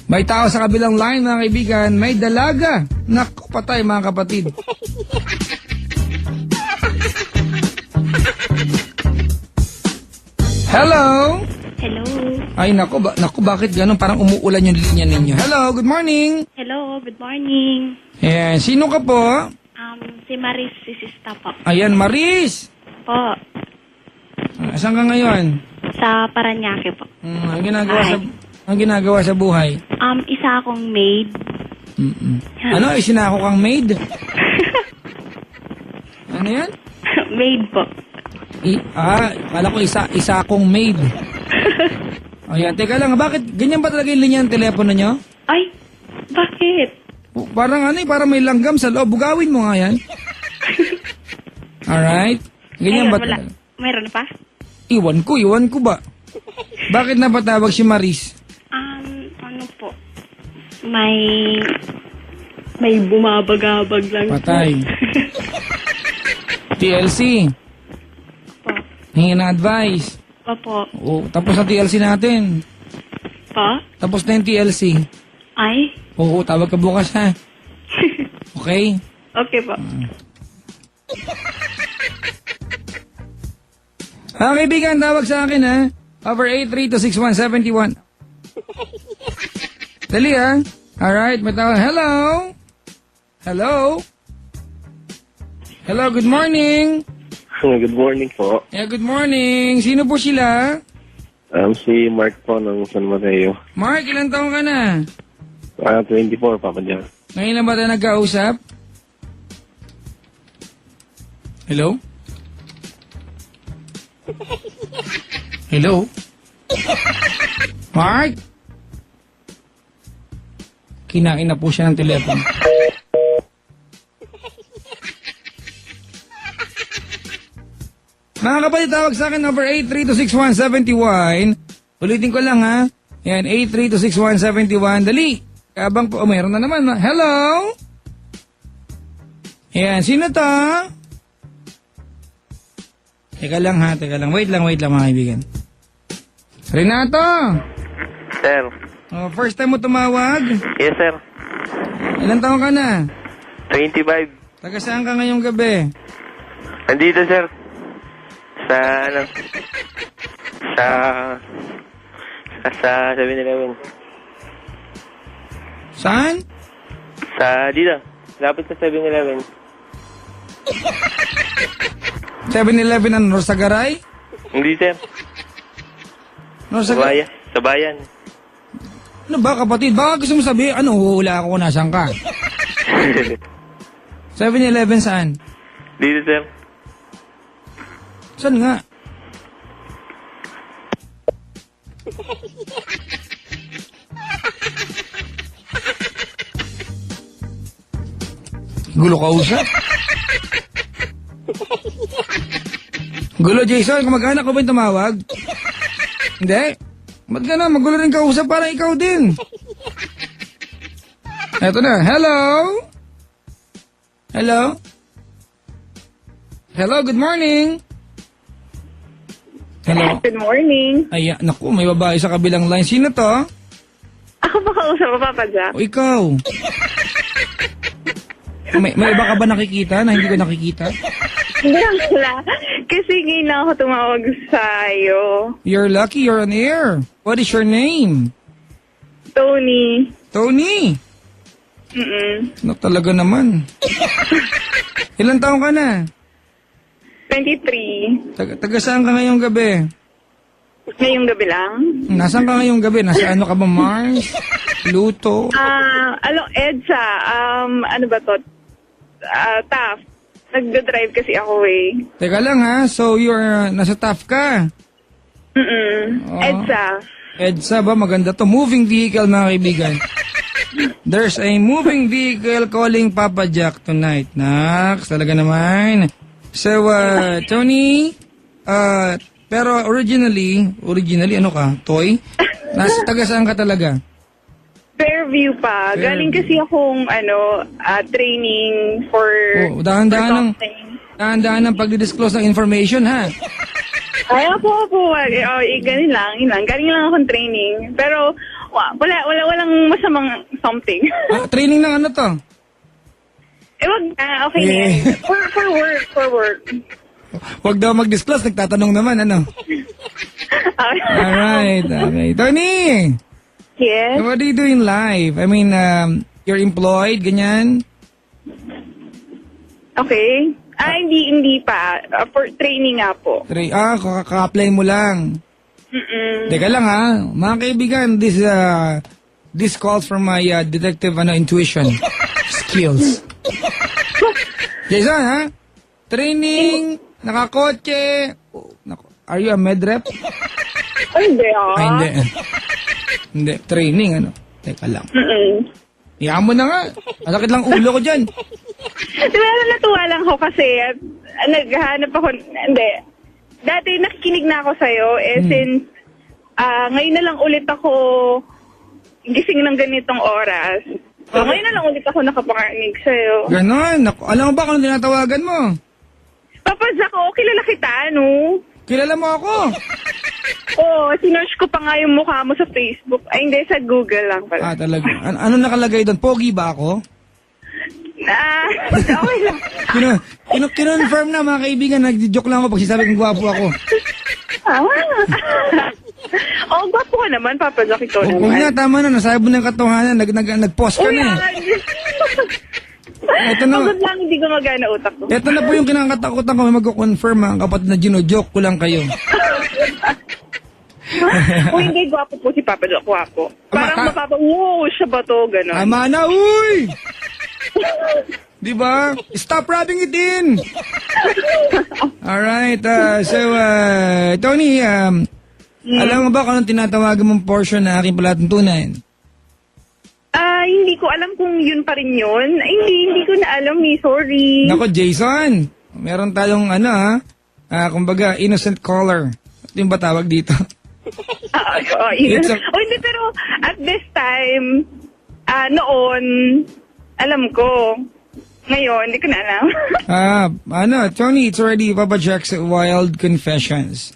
May tao sa kabilang line, mga kaibigan. May dalaga. Naku, patay, mga kapatid. Hello? Hello. Ay, naku, bakit ganun? Parang umuulan yung linya ninyo. Hello, good morning. Hello, good morning. Ayan, sino ka po? Si Maris, si Sista po. Ayan, Maris. Po, Saan ka ngayon? sa Paranaque po. Ang ginagawa sa buhay? Isa akong maid. Ano, isinako kang maid? Ano yan? Maid po. Kala ko isa akong maid. Ayan, teka lang, bakit ganyan ba talaga yung linya ng telepono nyo? Ay, bakit? Parang parang may langgam sa loob. Bugawin mo nga yan. Alright? Ganyan Ayun, ba wala. talaga? Mayroon pa? Iwan ko ba? Bakit napatawag si Maris? Ano po? May bumabagabag lang Patay. TLC. po. Hingi na advice. Opo. Tapos na TLC natin. Po? Tapos na yung TLC. Ay? Oo, tawag ka bukas ha. Okay? Okay po. Kaibigan, tawag sa akin ha. Over 83-261-71. Dali ha. Alright, may tawag. Hello? Hello? Hello, good morning. Good morning po. Yeah, good morning. Sino po sila? Si Mark po ng San Mateo. Mark, ilang taong ka na? 24, Papa John. Ngayon na ba tayo nagkausap? Hello? Hello? Mark? Kinain na po siya ng telepono. Mga kapatid, tawag sa akin over 83-261-71. Ulitin ko lang ha. Yan, 83-261-71. Dali. Kabang po, mayroon na naman. Hello? Yan, sino to? Teka lang ha, teka lang. Wait lang mga kaibigan. Renato! Sir. First time mo tumawag? Yes, sir. Ilan taon ka na? 25. Taga saan ka ngayong gabi? Andito, sir. Sa 7-Eleven. Saan? Dito. Lapit sa 7-Eleven. 7-Eleven ang Norsagaray? Hindi, sir. Norsagaray? Sa bayan. Ano ba kapatid? Baka gusto mo sabihin, huhula ako kung nasan ka? 7-Eleven saan? Dito, sir. Saan nga? Gulo ka usap? Gulo, Jason, kamag-anak ko ba yung tumawag? Hindi? Ba't ka na? Magulo rin kausap para ikaw din. Eto na. Hello? Hello? Hello, good morning. Hello? Good morning. Ay, naku, may babae sa kabilang line. Sino to? Ako ba kausap mo, Papa Jack? O ikaw? May iba ka ba nakikita na hindi ko nakikita? Hindi lang pala. Kasi ngayon lang ako tumawag sa'yo. You're lucky you're on air. What is your name? Tony. Tony? No, talaga naman. Ilang taong ka na? 23. Taga saan ka ngayong gabi? Ngayong gabi lang. Nasaan ka ngayong gabi? Nasa ano ka ba, Mars? Pluto? EDSA. Ano ba to? TAF. Nagdo-drive kasi ako eh. Teka lang ha, so you're nasa TAF ka? EDSA. EDSA ba? Maganda to. Moving vehicle, mga kaibigan. There's a moving vehicle calling Papa Jack tonight. Naks, talaga naman. So, Tony, pero originally, ano ka? Toy? Nasa taga saan ka talaga? Fairview pa. Galing kasi akong training for... Dahan-dahan ng pagdi-disclose ng information, ha? Ay, po. Ganun lang. Galing lang akong training. Pero Walang masamang something. Training ng ano to? Wag na. Okay na. Eh. For work. Huwag daw mag-disclose, nagtatanong naman, ano? Alright, okay. Tony! Yes. What do you do in life? I mean, you're employed, ganyan? Okay. Hindi pa. For training nga po. Kaka-apply mo lang. Teka lang ha, mga kaibigan, this calls from my detective intuition skills. Jason ha? Training, nakakotse. Are you a med rep? Hindi Hindi. Hindi, training Teka lang. Iyan mo na nga. Masakit lang ulo ko dyan. Diba, natuwa lang ako kasi naghahanap ako, hindi. Dati nakikinig na ako sa'yo, since ngayon na lang ulit ako gising ng ganitong oras. So ngayon na lang ulit ako nakapanginig sa'yo. Ganon. Alam mo ba kung ano tinatawagan mo? Papa Jack, kilala kita, no? Kilala mo ako. Sinerch ko pa nga yung mukha mo sa Facebook. Ay, hindi, sa Google lang pala. Talaga. Ano nakalagay doon? Pogi ba ako? Okay lang. Kinonfirm na mga kaibigan, nag-joke lang ako pag sinasabi kong gwapo ako. Gwapo ka naman, Papa Jack, ito Huwag naman. na, tama na, nasabi mo ng katotohanan, nag-post ka na Ito na. Pagod lang, hindi gumagana utak ko. Ito na po yung kinakatakutan ko, mag-confirm ang kapatid na gino-joke ko lang kayo. Kung hindi, gwapo po si Papa Jack, gwapo. Parang siya ba to, gano'n. Tama na, uy! Diba? Stop rubbing it in! Alright, Tony, alam mo ba kung anong tinatawagan mong portion na aking palatuntunan? Hindi ko alam kung yun pa rin yun. Hindi ko na alam, sorry. Nako, Jason, meron tayong kumbaga, innocent caller. Ito yung ba tawag dito? Hindi, pero at this time, noon, alam ko. Ngayon, hindi ko na alam. Tony, it's already Papa Jack's Wild Confessions.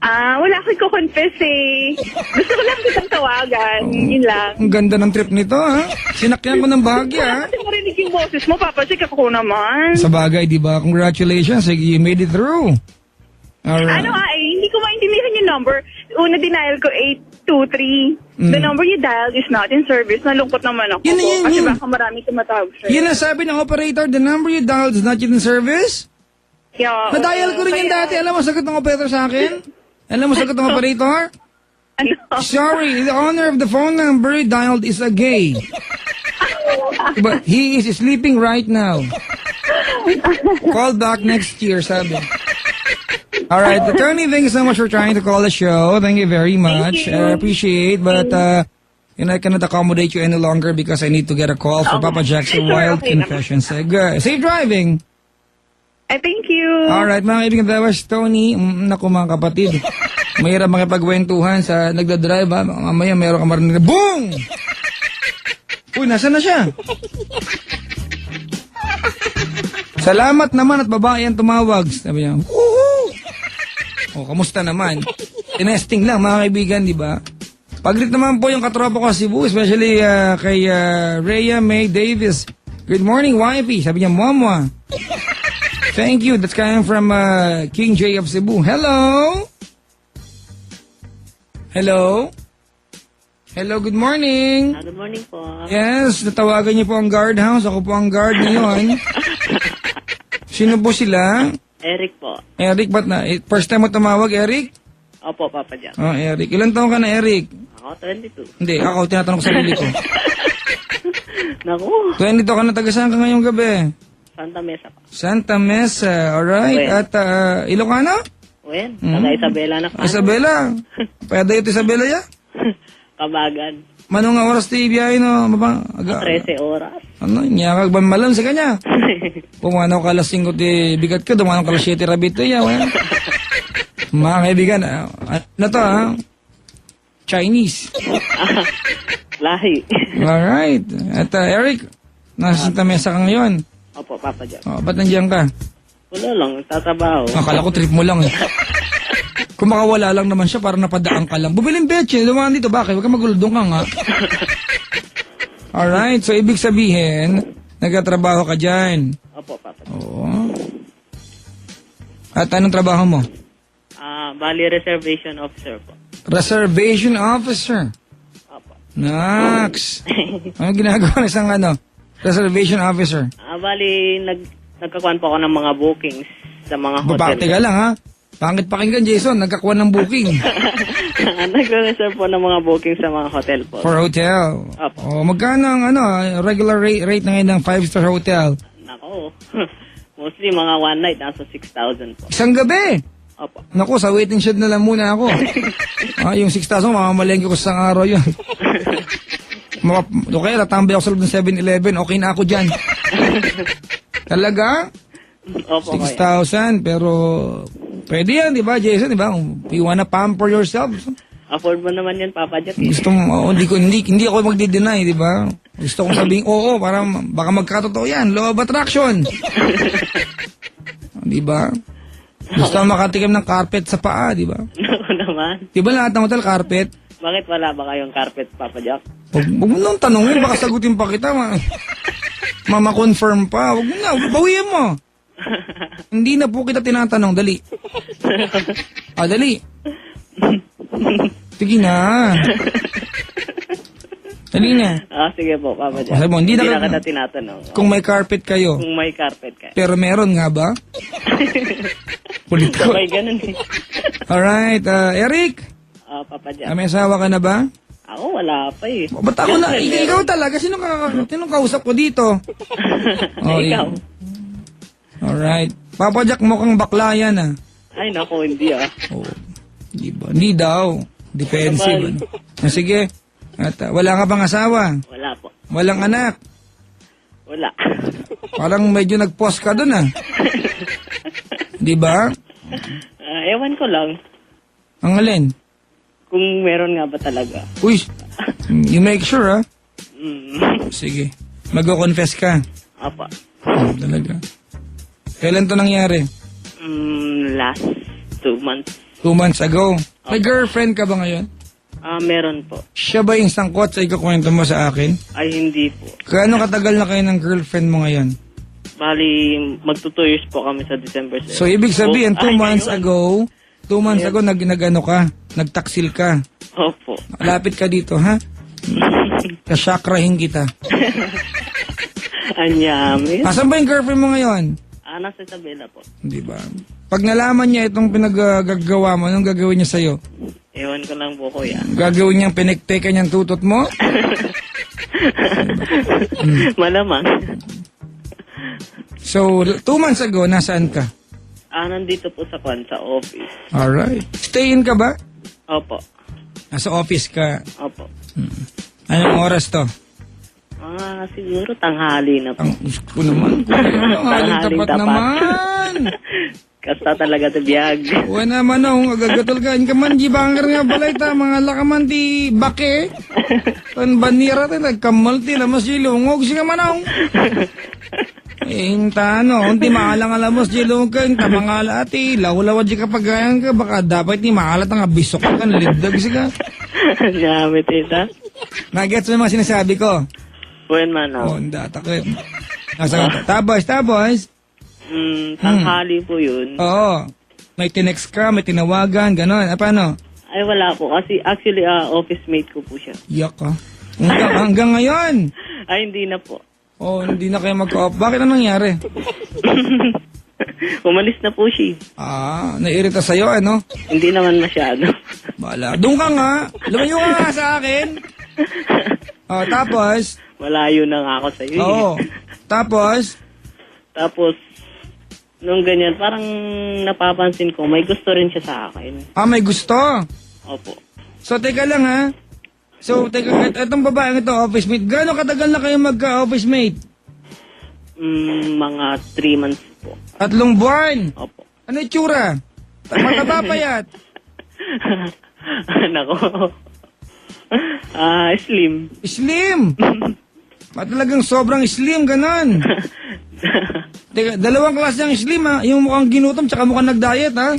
Wala akong ko-confess eh. Gusto ko lang kitang tawagan. Yun lang. Ang ganda ng trip nito, ha? Sinakyan ko ng bahagya, ha? Kasi marinig yung boses mo, Papa Jack, ako naman. Sa bagay, di ba? Congratulations, you made it through. Alright. Hindi ko maintindihan yung number. Una denial ko 823. The number you dialed is not in service. Nalungkot naman ako. Kasi baka marami tumatawag sa'yo. Yan ang sabi ng operator, the number you dialed is not yet in service? Yeah, Na-dial ko rin yan dati. Alam mo, sagot ng operator sa akin? Alam mo, sagot ng operator? Ano? Sorry, the owner of the phone number you dialed is a gay. But he is sleeping right now. Call back next year, sabi. Alright, Attorney, thank you so much for trying to call the show. Thank you very much. Thank you. I appreciate, but I cannot accommodate you any longer because I need to get a call for Papa Jack's Wild Okay naman. Confessions. Safe driving. Thank you. Alright, mga kaibigan, that was Tony. Naku, mga kapatid. Mahirap makipagkwentuhan sa nagdadrive, ha? Mamaya meron ka marinig na, boom! Uy, nasa na siya? Salamat naman at babae ang tumawag. Sabi niya, woohoo! O, kamusta naman? Tinesting lang, mga kaibigan, di ba? Pag-greet naman po yung katropa ko sa Cebu, especially kay Rhea May Davis. Good morning, wifey. Sabi niya, Mwah. Thank you. That's coming from King J of Cebu. Hello? Hello? Hello, good morning. Good morning po. Yes, natawagan niyo po ang guardhouse. Ako po ang guard ngayon. Sino po sila? Eric po. Eric, ba't na? First time mo tumawag, Eric? Opo, Papa Jack. Oh, Eric. Ilan taon ka na, Eric? Ako, 22. Hindi, ako tinatanong ko sarili ko. Naku, 22 ka na, taga saan ka ngayong gabi? Santa Mesa po. Santa Mesa, alright. Well. At Ilocano? Uwen, taga Isabela na po. Isabela. Pwede ito Isabela ya? Kabagan. Manong nga oras tayo biyahe no? 13 oras. Ano, nyakag ban malam sa kanya. Pumanaw ka alas 5 ti bigat ka, dumanaw ka alas 7 rabito ya. Mga kaibigan, ano to ha? Chinese. Lahi. Alright. At Eric, nasa Santa Mesa ka ngayon. Opo, Papa Jack. Ba't nandiyan ka? Wala lang, tatrabaho. Akala ko trip mo lang eh. Kung makawala lang naman siya, para napadaan ka lang. Bumiling betche, lumahan dito. Bakit? Huwag ka magulo, doon ka nga. Alright, so ibig sabihin, nagtatrabaho ka dyan. Opo, Papa Jack. Oo. At anong trabaho mo? Bali, reservation officer po. Reservation officer. Opo. Nax. Ano ginagawa ng isang reservation officer? Bali, nagkakuan po ako ng mga bookings sa mga hotel. Babate ka lang, ha? Pangit pakinggan, Jason. Nagkakuha ng booking. Nagre-reserve po ng mga bookings sa mga hotel po. For hotel. Opo. Oh, magkano ang regular rate na ngayon ng 5-star hotel? Nako. Mostly mga one night, nasa 6,000 po. Isang gabi. Opo. Naku, sa waiting shed na lang muna ako. Yung 6,000, mamamalengke ko sa isang araw yun. Okay, natambay ako sa loob ng 7-Eleven. Okay na ako dyan. Talaga? Opo, kaya. 6,000, pero pwede yan, di ba, Jason? Di ba? Kung you wanna pamper yourself, Afford mo naman yan, Papa Jack. Eh. gusto mo, hindi ako magdi-deny, di ba? Gusto kong sabihin, oo, para baka magkatotoo yan. Law of attraction. Di ba? Gusto mo makatikim ng carpet sa paa, di ba? Nako naman. Di ba lahat ng hotel carpet? Bakit wala ba kayong carpet, Papa Jack? Huwag mo nang tanongin, baka sagutin pa kita. Ma-confirm pa. Huwag mo na, bawiin mo. Hindi na po kita tinatanong, dali. Dali. Sige na. Dali na. Sige po, Papa Jack. Sabi mo, hindi na kita tinatanong. Kung may carpet kayo, Kung may carpet ka. pero meron nga ba? Kulit ko. Sabay ganun eh. Alright, Eric, Papa Jack. may asawa ka na ba? Ako, wala pa eh. Ba't ako na? Ikaw talaga. Sinong kausap ko dito? Ikaw. Alright. Papa Jack, mukhang bakla yan, ah. Ay, nako, hindi ah. Oh, di ba? Hindi daw. Defensive. Sige. At wala ka bang asawa? Wala po. Walang anak? Wala. Parang medyo nag-pause ka dun, ah. Di ba? Ewan ko lang. Ang alin? Kung meron nga ba talaga. Uy, you make sure, ah. Mm. Sige. Mag-confess ka. Apa. Talaga. Kailan to nangyari? Last 2 months. 2 months ago. May girlfriend ka ba ngayon? Meron po. Siya ba yung sangkot sa ikakwento mo sa akin? Ay, hindi po. Gaano katagal na kayo ng girlfriend mo ngayon? Bali, magto 2 years po kami sa December 7. So, ibig sabihin, 2 months ngayon. ago, 2 months ago, nag-ano ka? Nagtaksil ka. Opo. Lapit ka dito, ha? Kasyakrahin kita. Anyami. Asan ba yung girlfriend mo ngayon? Nasa Isabela po. Di ba? Pag nalaman niya itong pinaggagawa mo, anong gagawin niya sa'yo? Ewan ko lang po, kuya. Gagawin niyang piniktekan niyang tutot mo? Malamang. So, 2 months ago, nasaan ka? Nandito po sa sa office. Alright. Stay in ka ba? Opo. Nasa office ka. Opo. Anong oras to? Siguro tanghali na po. Ang ko naman. Ang tapat naman. Kasta talaga to biyag. Uwe naman ako, agagatol ka. Inka man, jibangker nga balay ta, mga lakaman ti bake. Tan banira ta, nagkamal ti, lamas jilungog. Sige man ako. Unti maalang alamos jilungog ka, inta mangala ati, lawlawad di kapagayan ka, baka dapat ni maalat ang abisok ka, nalibdag siga. Gamit ita. Nagets mo yung mga sinasabi ko? Buen man ako. Hindi, takip. Tapos. Tanghali po yun. Oo. May tinext ka, may tinawagan, gano'n. Paano? Ay, wala po. Kasi actually, office mate ko po siya. Yak ka. Hanggang ngayon. Ay, hindi na po. Oh, hindi na kayo mag-off. Bakit anong nangyari? Umalis na po siya. Nairita sa'yo, ano? Hindi naman masyado. Bala. Doon ka nga. Lumayo ka nga sa akin. Tapos? Malayo na nga ako sa'yo. Oo. Tapos? Tapos, nung ganyan, parang napapansin ko, may gusto rin siya sa akin. May gusto? Opo. So, teka lang, ha? So, teka, itong babaeng ito, office mate, gaano katagal na kayo magka-office mate? Mga 3 months po. 3 buwan? Opo. Ano itsura? Mataba pa yat? Nako. Slim. Slim? Talagang sobrang slim, ganon. Teka, 2 klase ang slim, ha? Yung mukhang ginutom, tsaka mukhang nag-diet, ha?